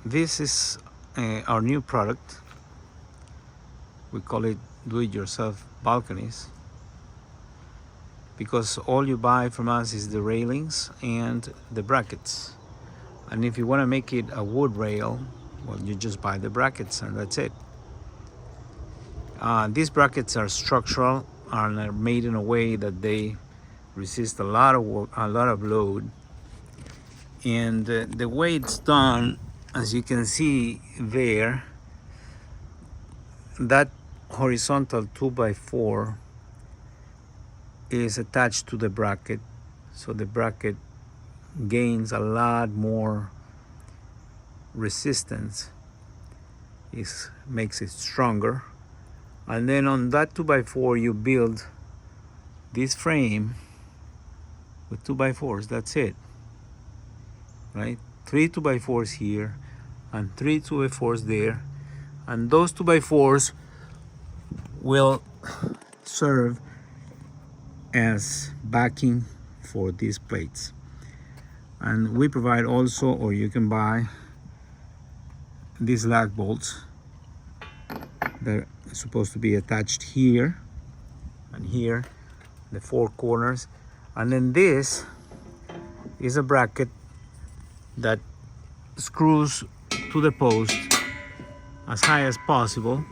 This is our new product. We call it do-it-yourself balconies, because all you buy from us is the railings and the brackets. And if you want to make it a wood rail, well, you just buy the brackets and that's it. These brackets are structural and are made in a way that they resist a lot of load. And the way it's done, as you can see there, that horizontal 2x4 is attached to the bracket, so the bracket gains a lot more resistance. It makes it stronger. And then on that 2x4 you build this frame with 2x4s. That's it, right? 3 2x4s here and 3 2x4s there, and those 2x4s will serve as backing for these plates. And we provide also, or you can buy, these lag bolts that are supposed to be attached here and here, the four corners. And then this is a bracket that screws to the post as high as possible,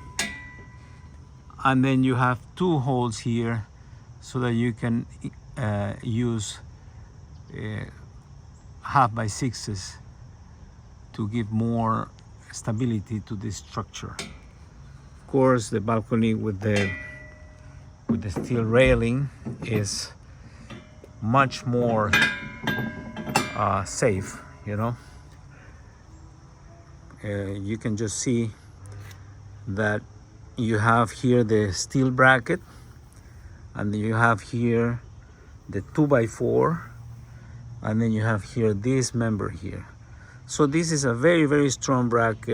and then you have two holes here so that you can use 1/2x6s to give more stability to this structure. Of course, the balcony with the steel railing is much more safe, you know. You can just see that you have here the steel bracket, and then you have here the 2x4, and then you have here this member here. So this is a very, very strong bracket.